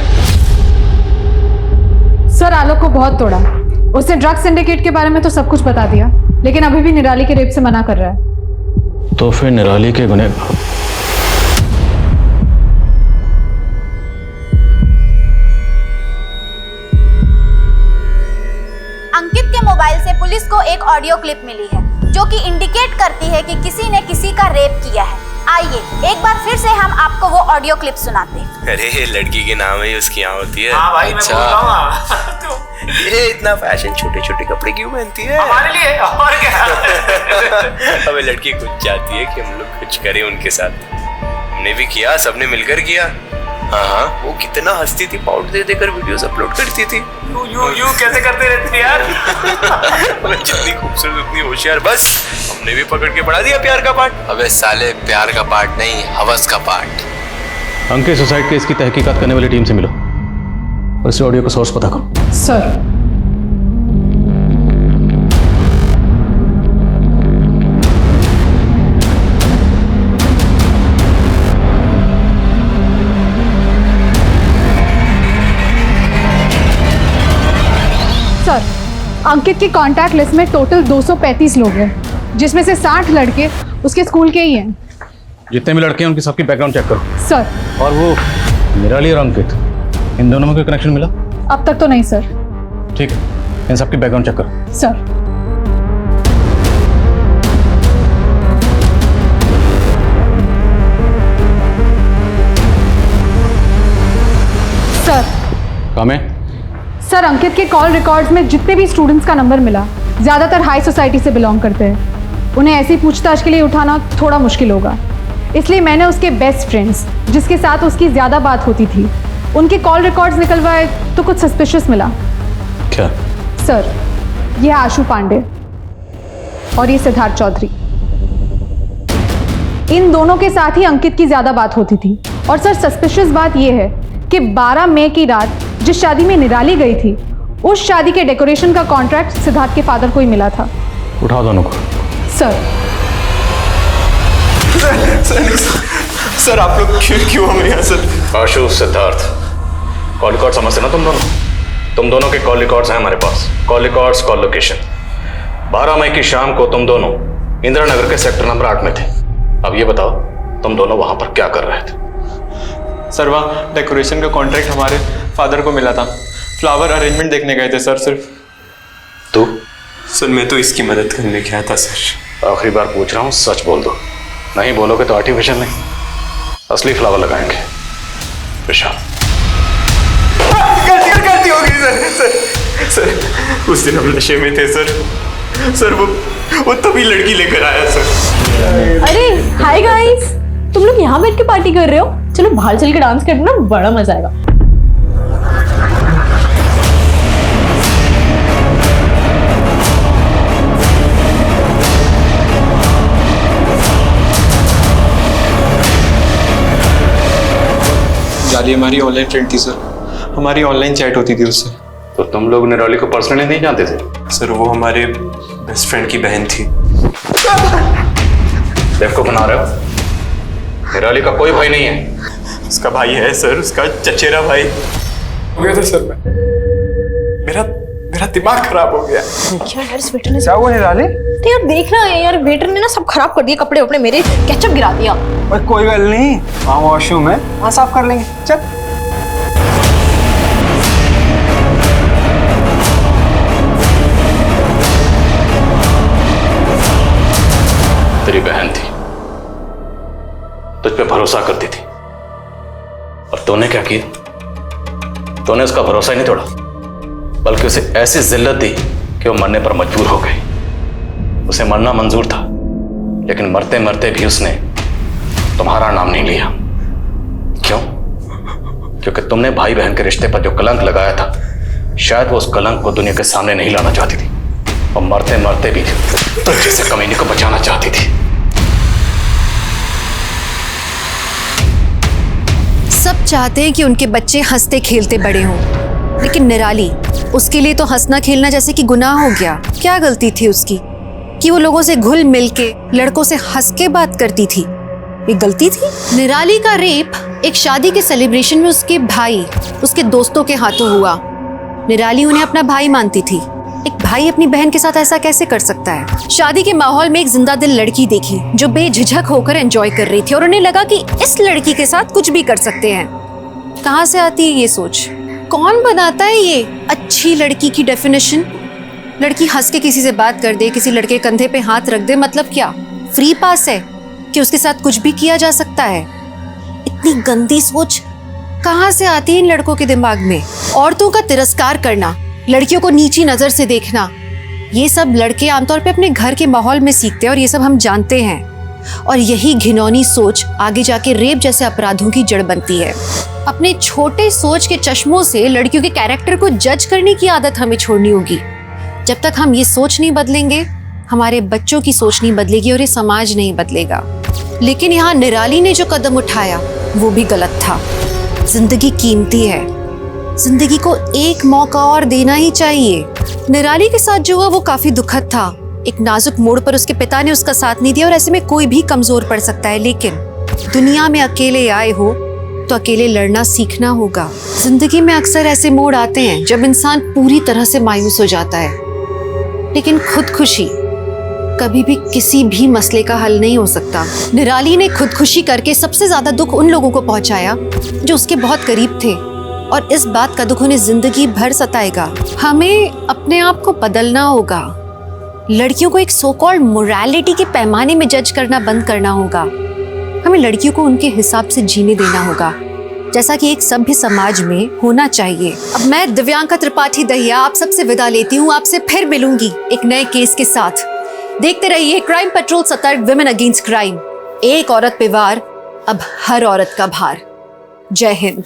K: सर, आलोक को बहुत तोड़ा। उसने ड्रग सिंडिकेट के बारे में तो सब कुछ बता दिया, लेकिन अभी भी निराली के रेप से मना कर रहा है।
J: तो फिर निराली के गुनहगार
F: अंकित के मोबाइल से पुलिस को एक ऑडियो क्लिप मिली है जो कि इंडिकेट करती है कि किसी ने किसी का रेप किया है। आइए एक बार फिर से हम आपको वो ऑडियो क्लिप सुनाते हैं।
P: अरे लड़की के नाम है उसकी यहाँ होती है।
H: हाँ भाई,
P: अच्छा।
H: मैं बोल रहा हूँ।
P: ये इतना फैशन छोटे छोटे कपड़े क्यों पहनती है?
H: हमारे लिए और क्या।
P: हमें लड़की कुछ चाहती है कि हम लोग कुछ करें उनके साथ। हमने भी किया, सबने मिलकर किया। हाँ, वो कितना हंसती थी, पाउडर दे देकर वीडियोस अपलोड करती थी।
H: यू कैसे करते रहते यार।
P: जितनी खूबसूरत उतनी होशियार। बस हमने भी पकड़ के बढ़ा दिया प्यार का पार्ट। अबे साले, प्यार का पार्ट नहीं, हवस का पार्ट।
J: अंकित सुसाइड केस की तहकीकात करने वाली टीम से मिलो और इस ऑडियो का सोर्स पता करो।
K: सर, सर, अंकित की कांटेक्ट लिस्ट में टोटल 235 लोग हैं, जिसमें से 60 लड़के उसके स्कूल के ही हैं।
J: जितने भी लड़के हैं उनकी सबकी बैकग्राउंड चेक करो।
K: सर,
J: और वो निराली और अंकित, इन दोनों में कोई कनेक्शन मिला?
K: अब तक तो नहीं सर।
J: ठीक है, इन सबकी बैकग्राउंड चेक करो।
K: सर, सर,
J: कामे?
K: सर, अंकित के कॉल रिकॉर्ड्स में जितने भी स्टूडेंट्स का नंबर मिला, ज़्यादातर हाई सोसाइटी से बिलोंग करते हैं। उन्हें ऐसी पूछताछ के लिए उठाना थोड़ा मुश्किल होगा, इसलिए मैंने उसके बेस्ट फ्रेंड्स जिसके साथ उसकी ज़्यादा बात होती थी, उनके कॉल रिकॉर्ड्स निकलवाए तो कुछ सस्पिशियस मिला।
J: क्या?
K: सर, ये आशु पांडे और ये सिद्धार्थ चौधरी, इन दोनों के साथ ही अंकित की ज़्यादा बात होती थी। और सर, सस्पिशियस बात यह है कि 12 मई की रात जिस शादी में निराली गई थी, उस शादी के डेकोरेशन का कॉन्ट्रैक्ट सिद्धार्थ के फादर को ही मिला था।
J: उठाओ दोनों को।
K: सर,
I: सर आप लोग क्यों हमें यहाँ sir?
J: Ashu, Siddharth, call record समझते ना तुम दोनों के कॉल रिकॉर्ड्स हैं हमारे पास। Call records, call location. 12 मई की शाम को तुम दोनों इंदिरा नगर के सेक्टर नंबर 8 में थे। अब ये बताओ तुम दोनों वहां पर क्या कर रहे थे?
I: सर, वहाँ डेकोरेशन का कॉन्ट्रैक्ट हमारे फादर को मिला था। फ्लावर अरेंजमेंट देखने गए थे सर। सिर्फ
J: तू?
I: सर, मैं तो इसकी मदद करने गया था सर।
J: आखिरी बार पूछ रहा हूँ, सच बोल दो। नहीं बोलोगे तो आर्टिफिशियल नहीं, असली फ्लावर लगाएंगे। विशाल,
I: गलती हो गई सर। सर, उस दिन हम नशे में थे सर। सर, वो तभी लड़की लेकर आया सर।
A: अरे हाय गाइस, तुम लोग यहाँ बैठ के पार्टी कर रहे हो? चलो बाहर चल के डांस करना, बड़ा मजा आएगा।
I: निराली हमारी ऑनलाइन फ्रेंड थी सर, हमारी ऑनलाइन चैट होती थी उससे।
J: तो तुम लोग निराली को पर्सनली नहीं जानते थे?
I: सर वो हमारे बेस्ट फ्रेंड की बहन थी।
J: बेवकूफ बना रहे हो? निराली का कोई भाई नहीं है।
I: उसका भाई है सर, उसका चचेरा भाई। हो गया था सर, मेरा दिमाग खराब हो गया।
A: क्या यार इस वेटर ने
I: क्या हुआ निराली?
A: तो यार देख रहा है यार, वेटर ने ना सब खराब कर दिया, कपड़े उपड़े मेरे, केचप गिरा दिया।
I: और कोई गल नहीं, वहाँ वॉशरूम है, वहाँ साफ कर लेंगे। चल।
J: तेरी बहन थी, तुझ पे भरोसा करती थी, और तूने क्या किया? तूने उसका भरोसा ही नहीं तोड़ा, बल्कि उसे ऐसी जिल्लत दी कि वो मरने पर मजबूर हो गई। उसे मरना मंजूर था, लेकिन मरते मरते भी उसने तुम्हारा नाम नहीं लिया। क्यों? क्योंकि तुमने भाई बहन के रिश्ते पर जो कलंक लगाया था, शायद वो उस कलंक को दुनिया के सामने नहीं लाना चाहती थी, और मरते मरते भी तुझ जैसे कमीने को बचाना चाहती थी।
L: सब चाहते हैं कि उनके बच्चे हंसते खेलते बड़े हों, लेकिन निराली, उसके लिए तो हंसना खेलना जैसे कि गुनाह हो गया। क्या गलती थी उसकी कि वो लोगों से घुल मिल के लड़कों से हंस के बात करती थी? ये गलती थी? निराली का रेप एक शादी के सेलिब्रेशन में उसके भाई, उसके दोस्तों के हाथों हुआ। निराली उन्हें अपना भाई मानती थी। एक भाई अपनी बहन के साथ ऐसा कैसे कर सकता है? शादी के माहौल में एक जिंदा दिल लड़की देखी जो बेझिझक होकर एंजॉय कर रही थी, और उन्हें लगा कि इस लड़की के साथ कुछ भी कर सकते हैं। कहाँ से आती है ये सोच? कौन बनाता है ये अच्छी लड़की की डेफिनेशन? लड़की हंस के किसी से बात कर दे, किसी लड़के कंधे पे हाथ रख दे, मतलब क्या फ्री पास है कि उसके साथ कुछ भी किया जा सकता है? इतनी गंदी सोच कहाँ से आती है इन लड़कों के दिमाग में? औरतों का तिरस्कार करना, लड़कियों को नीची नजर से देखना, ये सब लड़के आमतौर पे अपने घर के माहौल में सीखते हैं, और ये सब हम जानते हैं। और यही घिनौनी सोच आगे जाके रेप जैसे अपराधों की जड़ बनती है। अपने छोटे सोच के चश्मों से लड़कियों के कैरेक्टर को जज करने की आदत हमें छोड़नी होगी। जब तक हम ये सोच नहीं बदलेंगे, हमारे बच्चों की सोच नहीं बदलेगी और ये समाज नहीं बदलेगा। लेकिन यहाँ निराली ने जो कदम उठाया वो भी गलत था। जिंदगी कीमती है, जिंदगी को एक मौका और देना ही चाहिए। निराली के साथ जो हुआ वो काफी दुखद था। एक नाजुक मोड़ पर उसके पिता ने उसका साथ नहीं दिया, और ऐसे में कोई भी कमजोर पड़ सकता है। लेकिन दुनिया में अकेले आए हो तो अकेले लड़ना सीखना होगा। जिंदगी में अक्सर ऐसे मोड़ आते हैं जब इंसान पूरी तरह से मायूस हो जाता है, लेकिन खुदकुशी कभी भी किसी भी मसले का हल नहीं हो सकता। निराली ने खुदकुशी करके सबसे ज्यादा दुख उन लोगों को पहुंचाया जो उसके बहुत करीब थे, और इस बात का दुख उन्हें जिंदगी भर सताएगा। हमें अपने आप को बदलना होगा। लड़कियों को एक सो कॉल्ड मोरालिटी के पैमाने में जज करना बंद करना होगा। हमें लड़कियों को उनके हिसाब से जीने देना होगा, जैसा कि एक सभ्य समाज में होना चाहिए। अब मैं दिव्यांका त्रिपाठी दहिया आप सबसे विदा लेती हूँ। आपसे फिर मिलूंगी एक नए केस के साथ। देखते रहिए क्राइम पेट्रोल, सतर्क, विमेन अगेंस्ट क्राइम। एक औरत पे वार, अब हर औरत का भार। जय हिंद।